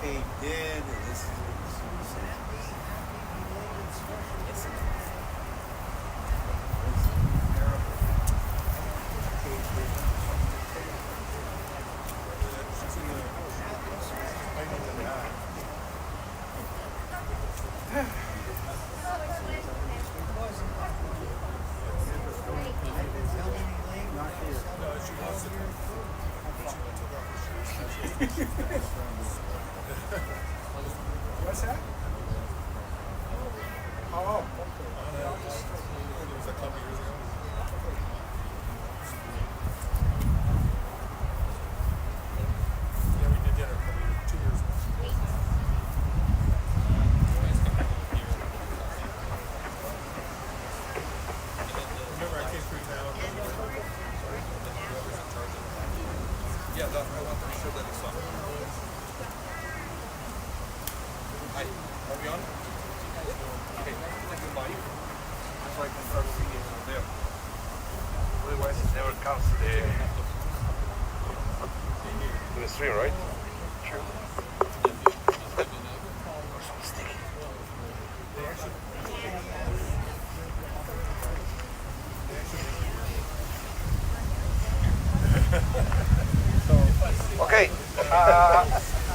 caved in, and this is what's that? Oh, okay. It was a couple years ago. Yeah, we did dinner a couple years, 2 years ago. Remember I came through town? Yeah, I want to be sure that it's on. Hi, are we on? Okay, goodbye. So I can start seeing it over there. Otherwise it never comes to the stream, right? True. Okay,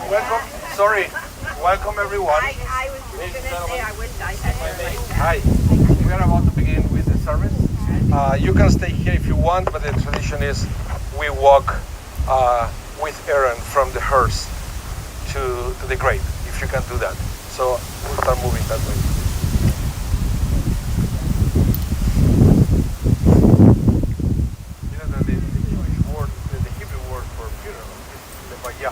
welcome, sorry, welcome everyone. I was just going to say I wish I had it. Hi, we are about to begin with the service. You can stay here if you want, but the tradition is we walk with Aaron from the hearse to the grave, if you can do that. So we'll start moving that way. You know that the Hebrew word for funeral is levaya.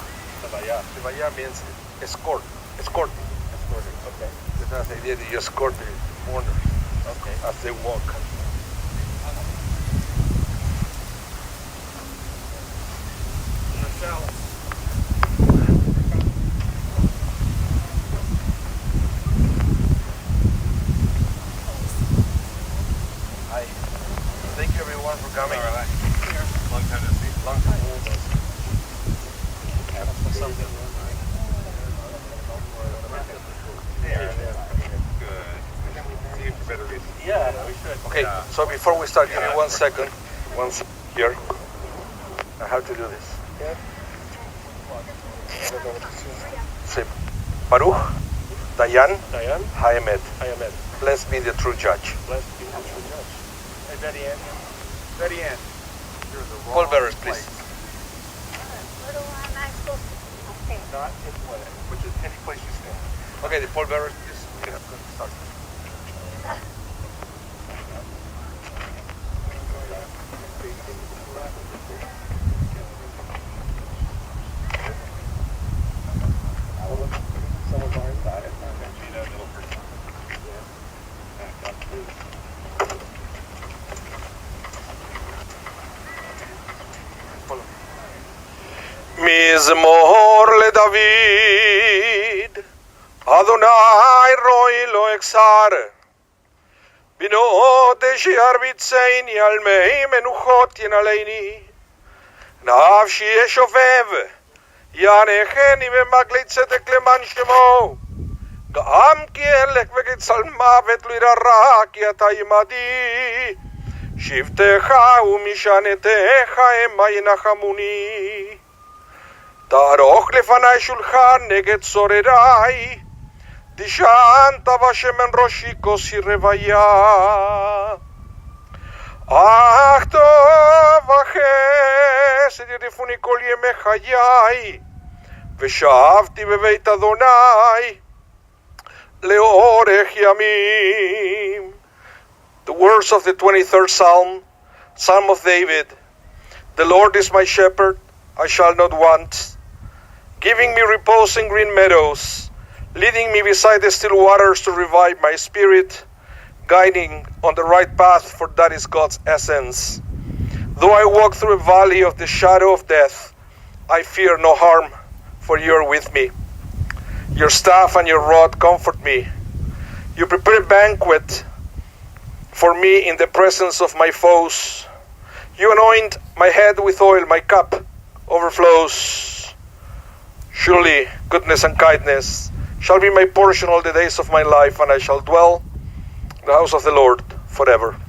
Levaya means escort. Escorting. Okay. So that's the idea that you escort the mourners. Okay. As they walk. Hi. Thank you everyone for coming. All right. Long time to see. Long time. Something. Yeah, we should. Okay, so before we start, give me 1 second. Here. I have to do this. Say, Baruch, Dayan, Haemet. Blessed be the true judge. Blessed be the true judge. Hey, Betty Ann. You're the wrong Pall bearers, please. Where do I go? Okay. Not in whatever, which is any place you stand. Okay, the pall bearers, please. We have to start. Mizmor LeDavid, Adonai roi lo exar, Bino deshiar bitzeini al mei menuchot yenaleini, Nafshi eshovev, Yanecheni memaglit Zedek leman shemo, Ga'am ki elek vegetzal mavet lo irara ki ata imadi, Shivtecha umishanetecha ema yenachamuni. Taroch lefanai shulchan neget sorerai, Dishanta vashem en roshi kosi revaya. Ach tov vachesed yirifuni kol yemei chayai, Veshavti bebeit Adonai leorech yamim. The words of the 23rd Psalm, Psalm of David. The Lord is my shepherd, I shall not want. Giving me repose in green meadows, leading me beside the still waters to revive my spirit, guiding on the right path, for that is God's essence. Though I walk through a valley of the shadow of death, I fear no harm, for you are with me. Your staff and your rod comfort me. You prepare a banquet for me in the presence of my foes. You anoint my head with oil, my cup overflows. Surely goodness and kindness shall be my portion all the days of my life, and I shall dwell in the house of the Lord forever.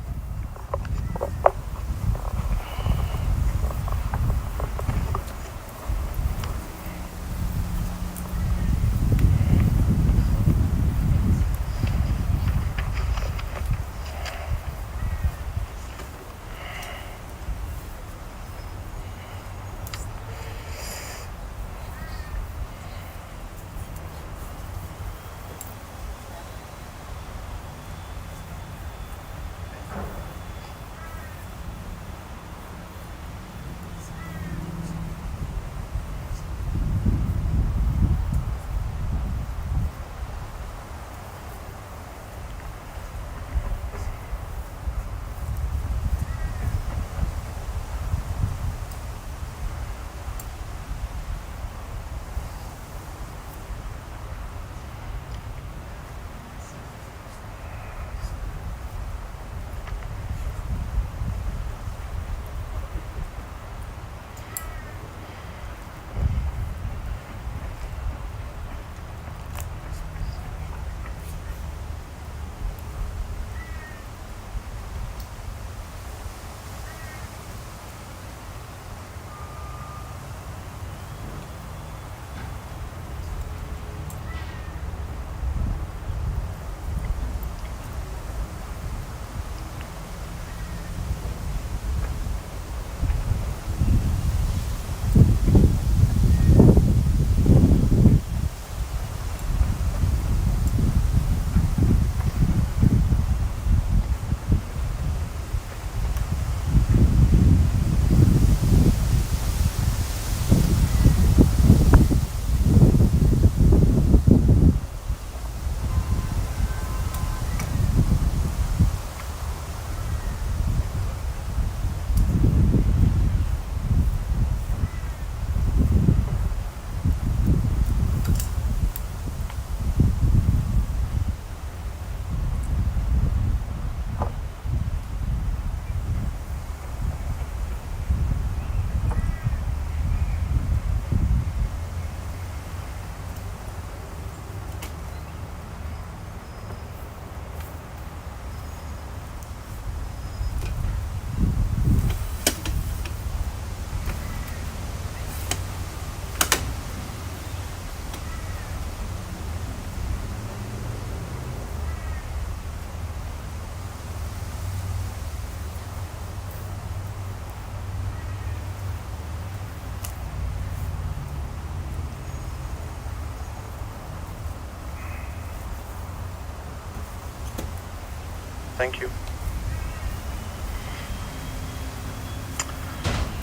Thank you.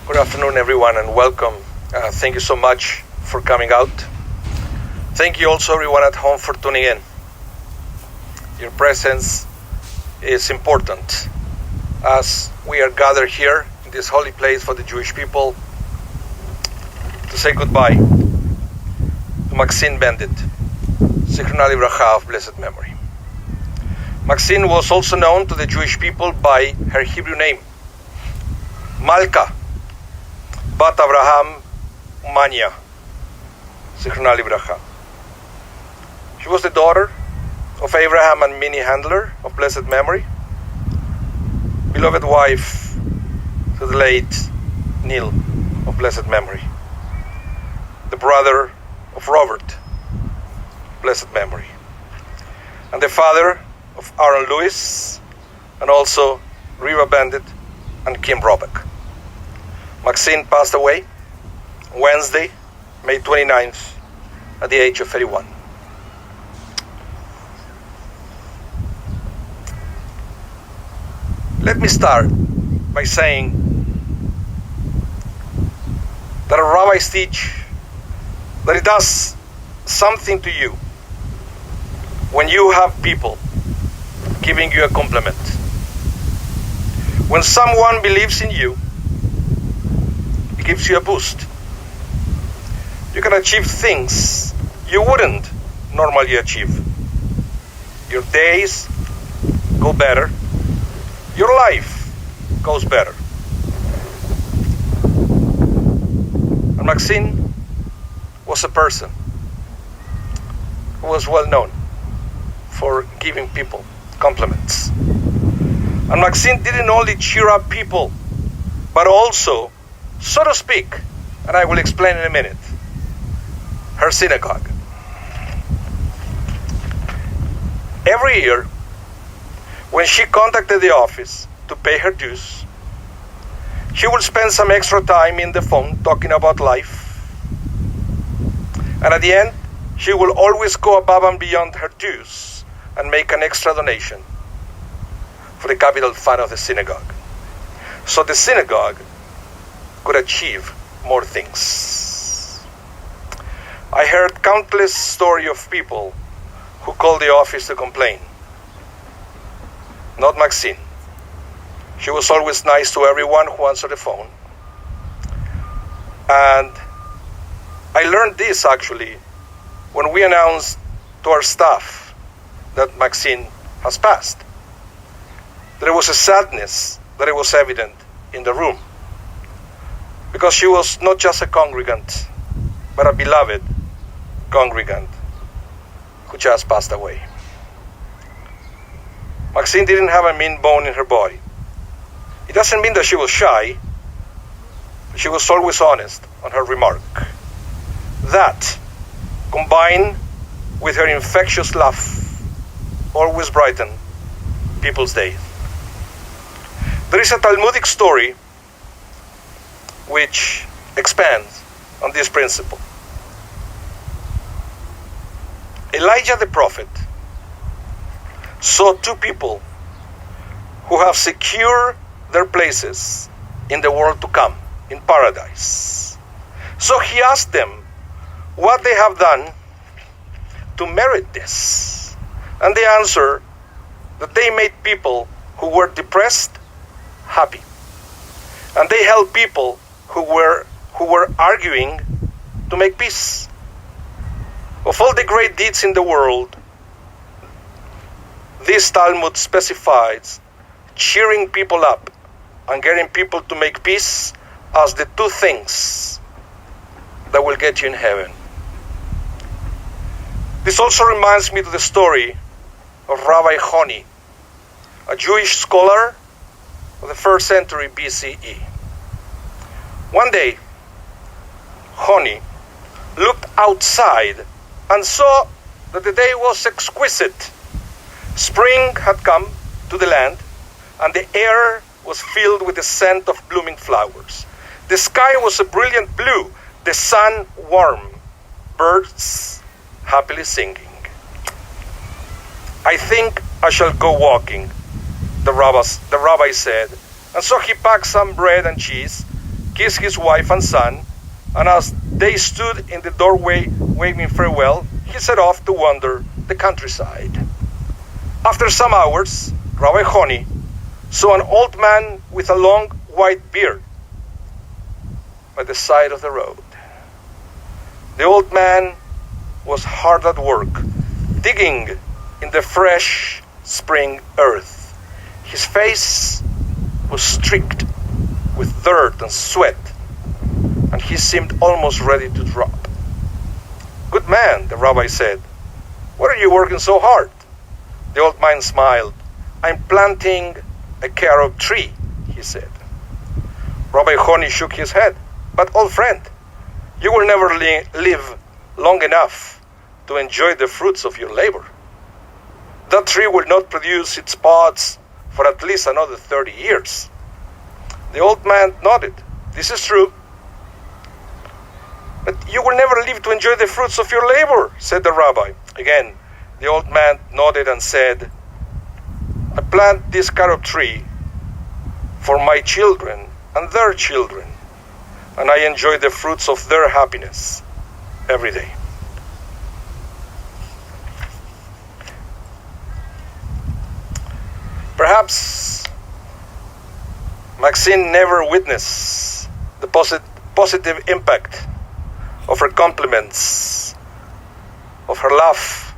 Good afternoon, everyone, and welcome. Thank you so much for coming out. Thank you also, everyone at home, for tuning in. Your presence is important as we are gathered here in this holy place for the Jewish people to say goodbye to Maxine Benditt Z of blessed memory. Maxine was also known to the Jewish people by her Hebrew name, Malka, Bat Abraham Manya, Zichronah Livracha. She was the daughter of Abraham and Minnie Handler of blessed memory, beloved wife to the late Neil of blessed memory, the brother of Robert, blessed memory, and the father of Aaron Lewis, and also Rabah Benditt and Kim Robeck. Maxine passed away Wednesday, May 29th, at the age of 31. Let me start by saying that our rabbis teach that it does something to you when you have people giving you a compliment. When someone believes in you, it gives you a boost. You can achieve things you wouldn't normally achieve. Your days go better. Your life goes better. And Maxine was a person who was well known for giving people compliments. And Maxine didn't only cheer up people, but also, so to speak, and I will explain in a minute, her synagogue. Every year, when she contacted the office to pay her dues, she would spend some extra time in the phone talking about life. And at the end, she will always go above and beyond her dues and make an extra donation for the capital fund of the synagogue, so the synagogue could achieve more things. I heard countless stories of people who called the office to complain. Not Maxine. She was always nice to everyone who answered the phone. And I learned this actually when we announced to our staff that Maxine has passed. There was a sadness that it was evident in the room, because she was not just a congregant, but a beloved congregant who just passed away. Maxine didn't have a mean bone in her body. It doesn't mean that she was shy. She was always honest on her remark. That, combined with her infectious laugh, always brightened people's day. There is a Talmudic story which expands on this principle. Elijah the prophet saw two people who have secured their places in the world to come, in paradise. So he asked them what they have done to merit this. And they answered that they made people who were depressed happy. And they helped people who were arguing to make peace. Of all the great deeds in the world, this Talmud specifies cheering people up and getting people to make peace as the two things that will get you in heaven. This also reminds me of the story of Rabbi Honi, a Jewish scholar of the 1st century BCE. One day, Honi looked outside and saw that the day was exquisite. Spring had come to the land, and the air was filled with the scent of blooming flowers. The sky was a brilliant blue, the sun warm, birds happily singing. I think I shall go walking, the rabbi said, and so he packed some bread and cheese, kissed his wife and son, and as they stood in the doorway waving farewell, he set off to wander the countryside. After some hours, Rabbi Honi saw an old man with a long white beard by the side of the road. The old man was hard at work, digging in the fresh spring earth. His face was streaked with dirt and sweat, and he seemed almost ready to drop. "Good man," the rabbi said, "what are you working so hard?" The old man smiled. "I'm planting a carob tree," he said. Rabbi Honi shook his head. "But old friend, you will never live long enough to enjoy the fruits of your labor. That tree will not produce its pods for at least another 30 years. The old man nodded. "This is true. But you will never live to enjoy the fruits of your labor," said the rabbi. Again, the old man nodded and said, "I plant this carob tree for my children and their children, and I enjoy the fruits of their happiness every day." Perhaps Maxine never witnessed the positive impact of her compliments, of her laugh,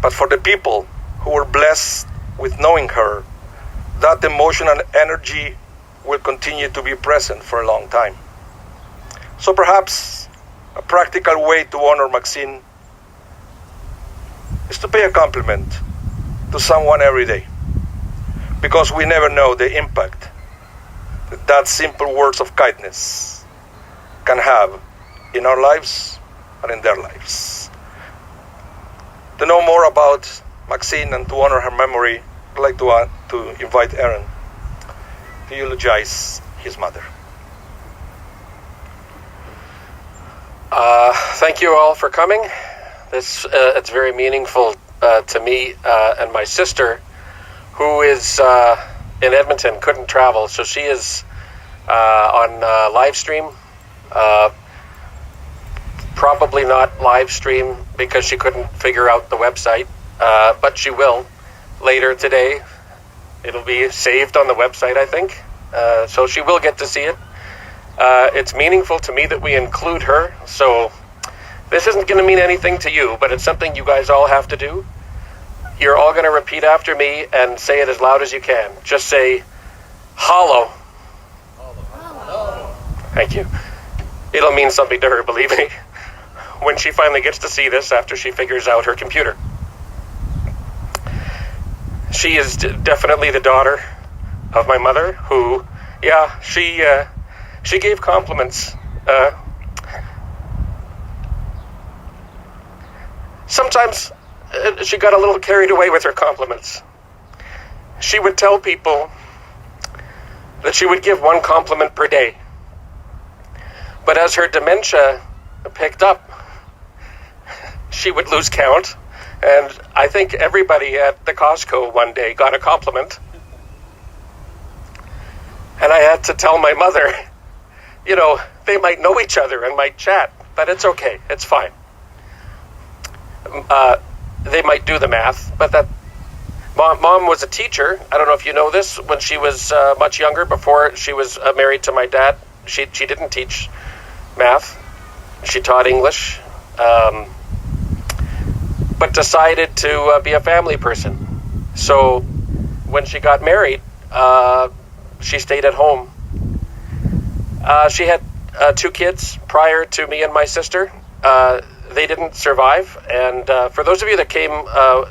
but for the people who were blessed with knowing her, that emotion and energy will continue to be present for a long time. So perhaps A practical way to honor Maxine is to pay a compliment to someone every day, because we never know the impact that simple words of kindness can have in our lives and in their lives. To know more about Maxine and to honor her memory, I'd like to invite Aaron to eulogize his mother. Thank you all for coming. It's very meaningful to me and my sister, who is in Edmonton, couldn't travel, so she is on live stream. Probably not live stream because she couldn't figure out the website, but she will later today. It'll be saved on the website, I think, so she will get to see it. It's meaningful to me that we include her, so this isn't going to mean anything to you, but it's something you guys all have to do. You're all going to repeat after me and say it as loud as you can. Just say, hollow. Thank you. It'll mean something to her, believe me, when she finally gets to see this after she figures out her computer. She is definitely the daughter of my mother, who, she gave compliments. Sometimes she got a little carried away with her compliments. She would tell people that she would give one compliment per day. But as her dementia picked up, she would lose count. And I think everybody at the Costco one day got a compliment. And I had to tell my mother, they might know each other and might chat, but it's okay, it's fine. They might do the math, but that mom was a teacher. I don't know if you know this. When she was much younger, before she was married to my dad, she didn't teach math. She taught English, but decided to be a family person. So when she got married, she stayed at home. She had 2 kids prior to me and my sister. They didn't survive, and for those of you that came a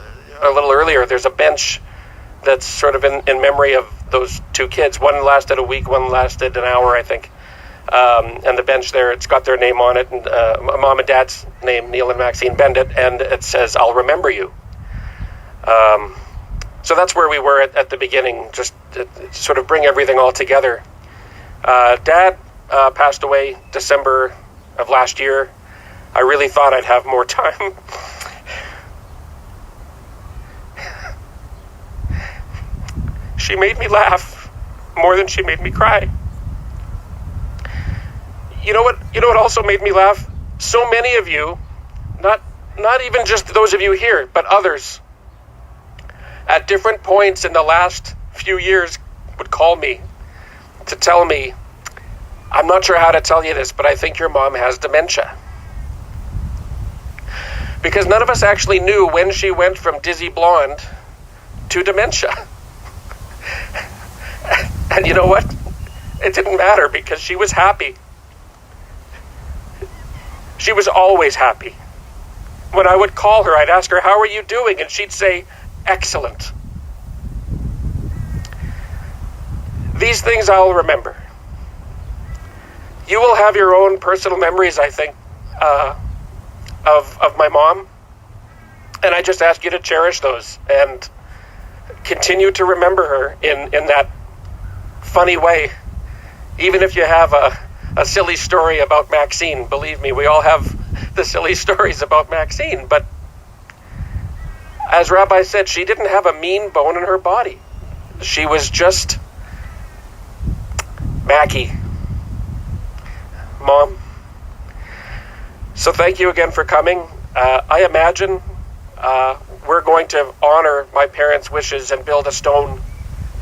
little earlier, there's a bench that's sort of in memory of those 2 kids. One lasted a week, one lasted an hour, I think. And the bench there, it's got their name on it, and mom and dad's name, Neil and Maxine Benditt, and it says, "I'll remember you." So that's where we were at the beginning, just to sort of bring everything all together. Dad passed away December of last year. I really thought I'd have more time. She made me laugh more than she made me cry. You know what also made me laugh? So many of you, not even just those of you here, but others, at different points in the last few years would call me to tell me, "I'm not sure how to tell you this, but I think your mom has dementia." Because none of us actually knew when she went from dizzy blonde to dementia. And you know what? It didn't matter, because she was happy. She was always happy. When I would call her, I'd ask her, "How are you doing?" And she'd say, "Excellent." These things I'll remember. You will have your own personal memories, I think, of my mom. And I just ask you to cherish those and continue to remember her in that funny way. Even if you have a silly story about Maxine, believe me, we all have the silly stories about Maxine. But as Rabbi said, she didn't have a mean bone in her body. She was just Mackie. Mom. So thank you again for coming. I imagine we're going to honor my parents' wishes and build a stone,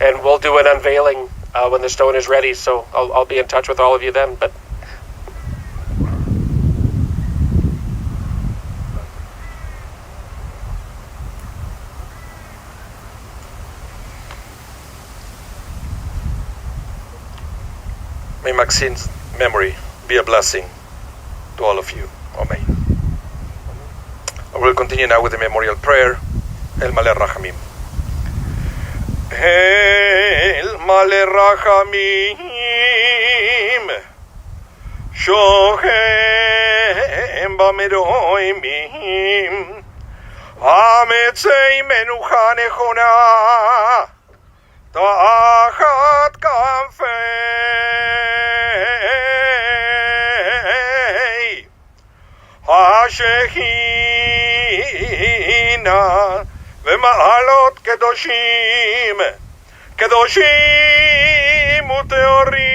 and we'll do an unveiling when the stone is ready. So I'll be in touch with all of you then. But may Maxine's memory be a blessing to all of you. Amen. I will continue now with the memorial prayer. El Maleh Rachamim. El Maleh Rachamim Shohem Bameroimim Ametzei Menucha Nechona Tachat Kanfei HaShechina V'ma'alot Kedoshim Kedoshim Uteorim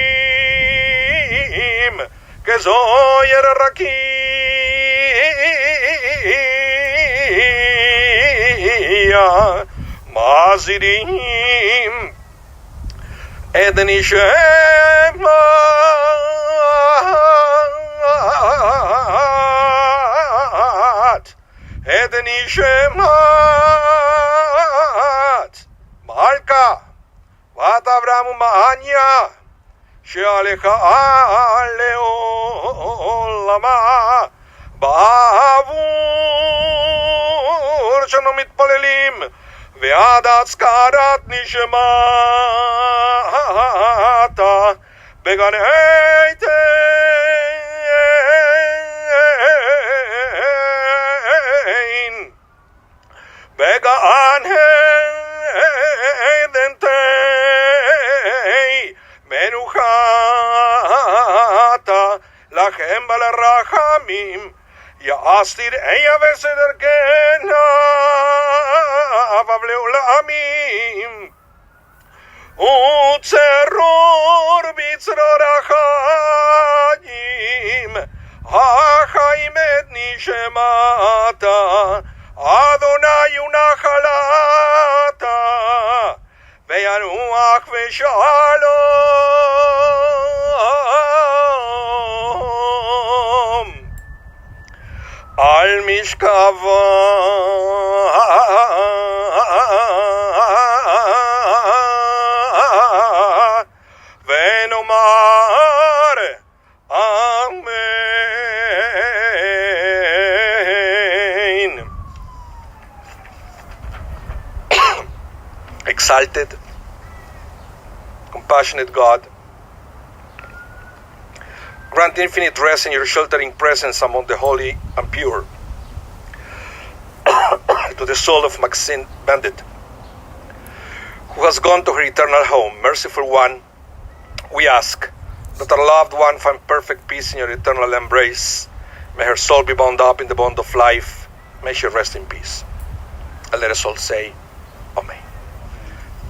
Kezoyer Rakia Mazirim Eden Ishemat Eden Ishemat Malka Vat Avram Ma'anya She'alecha Le'olama Ba'avur Shano Mitpalelim Ve'ad Atzkarat Nishemata Began Eitein Began Eidentei Menuchata Lachem Balarachamim Ya'astir Eya Veseder Gena Avavleulamim Utzeror Bitzror Achayim Achayim Et Nishemata Adonai Unachalata Ve'yanuach Ve'shalom Al Mishkava Ve'nomar Amen. Exalted, compassionate God, grant infinite rest in your sheltering presence among the holy and pure. To the soul of Maxine Benditt, who has gone to her eternal home, merciful one, we ask that our loved one find perfect peace in your eternal embrace. May her soul be bound up in the bond of life. May she rest in peace. And let us all say, Amen.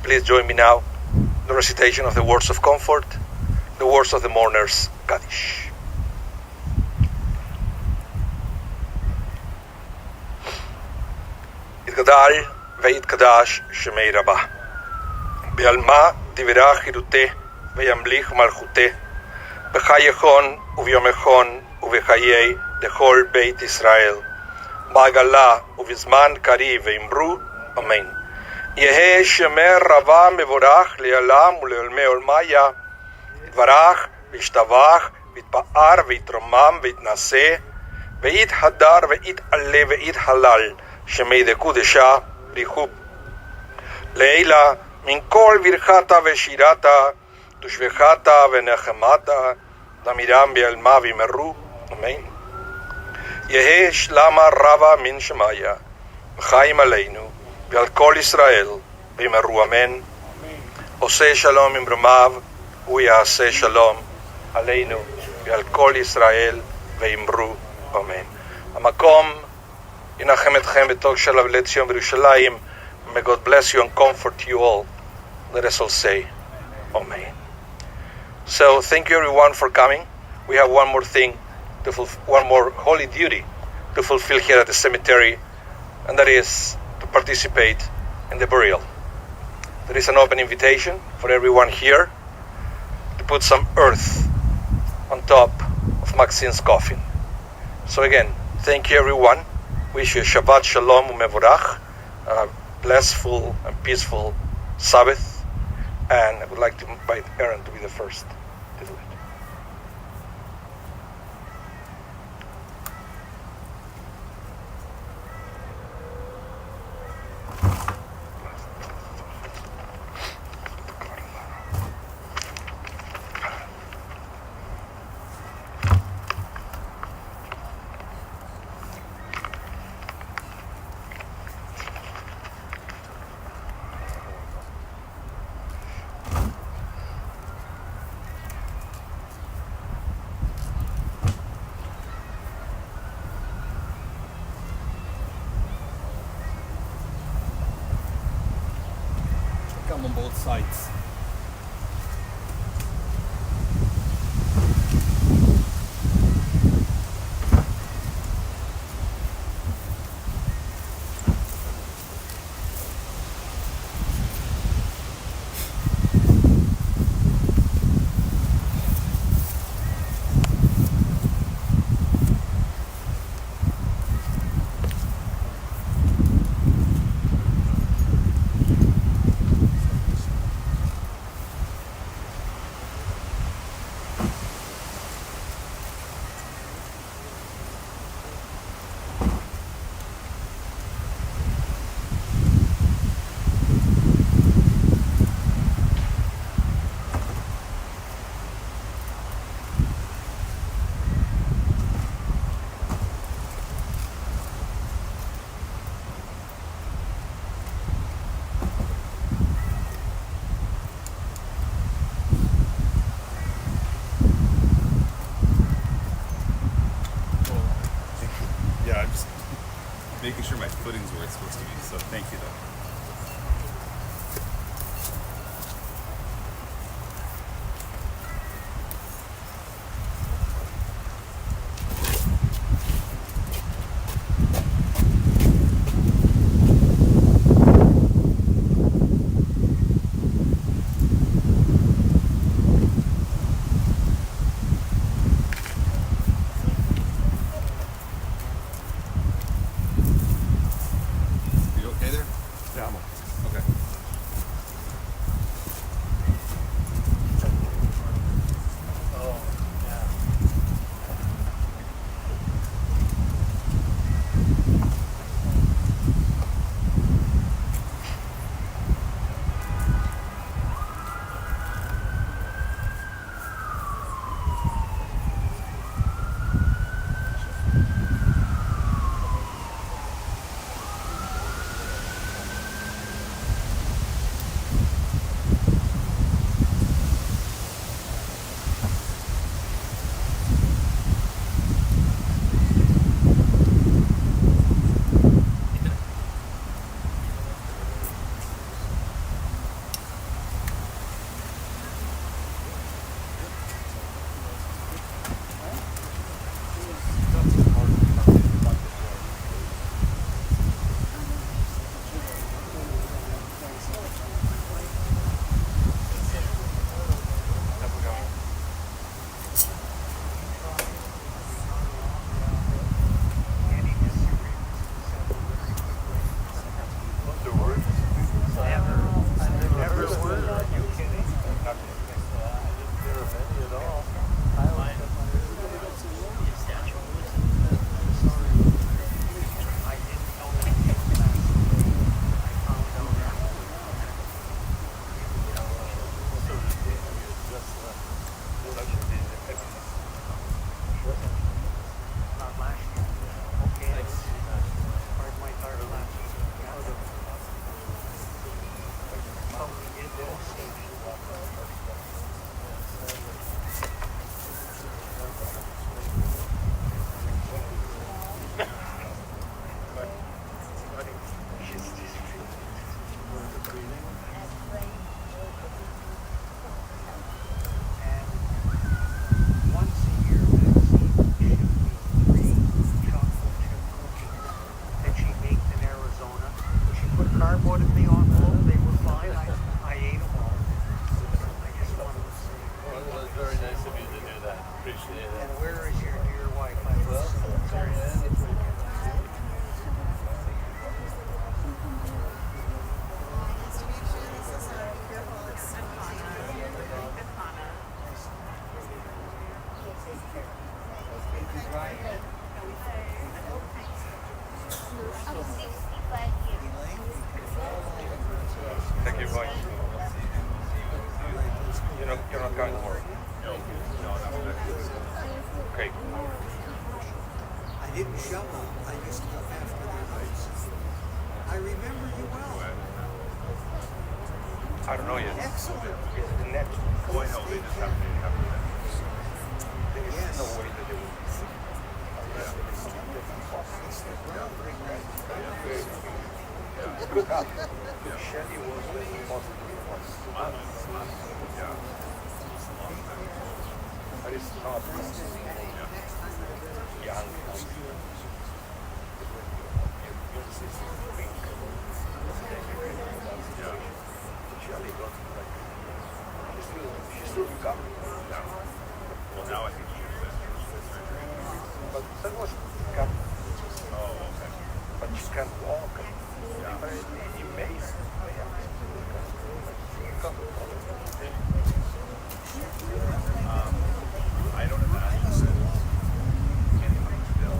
Please join me now in the recitation of the words of comfort, the words of the mourners' Kaddish. Itgadal ve'itgadash shemei Rabah. Be'alma tivirach hiruteh ve'yamlich malchuteh. B'chayechon uvyomechon uv'chayei dechol Beit Israel. Ba'gala uvizman kari ve'imru. Amen. Yehe shemer Rabah mevorach le'alam ule'olmei olmaya. Yitvarach v'yishtavach v'yitpa'ar v'yitromam v'yitnaseh v'yithadar v'yit'aleh v'yithalal shemei dekudesha rihub. Leila min kol virchata v'shirata tushvechata v'nechemata damiram v'yalma v'yimeru. Amen. Yehe shlama Rabah min shemaya v'chaim aleinu v'al kol Israel v'yimeru. Amen. Oseh shalom imromav Uyaseh shalom aleinu v'al kol Israel v'yimru. Amen. Amakom Yinachem etchem b'tov shalav le'tzion v'Yerushalayim. May God bless you and comfort you all. Let us all say, Amen. So thank you everyone for coming. We have one more thing, one more holy duty to fulfill here at the cemetery, and that is to participate in the burial. There is an open invitation for everyone here to put some earth on top of Maxine's coffin. So again, thank you everyone. Wish you a Shabbat Shalom Umevorach, a blissful and peaceful Sabbath. And I would like to invite Aaron to be the first to do it. come on both sides. Yeah, I'm just making sure my footing's where it's supposed to be, so thank you though. You okay there? Yeah, I'm Okay. Thank you, Mike. You're not going to work. Okay. I didn't shovel. I just looked after their notes. I remember you well. I don't know yet. Excellent. Is it the net? Oh, I know, they just have There is Yes. no way to do it. Good job. Shaarey was the most important one. But it's not young. She's still young. Well, now I think you use it. But that was young. Oh, okay. But she can't walk. It's amazing. I don't imagine that anyone still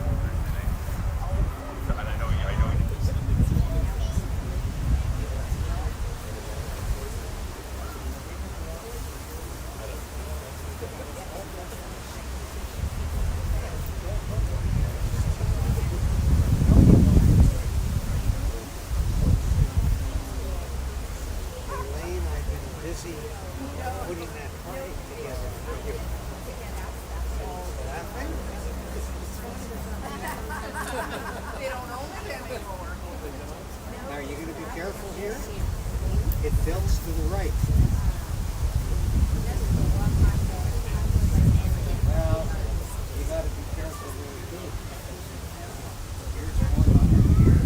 and I know you did this. Elaine, I've been busy putting that party together. Laughing? They don't own it anymore. Now, you're going to be careful here. It tilts to the right. Well, you got to be careful where you do. Here's one here.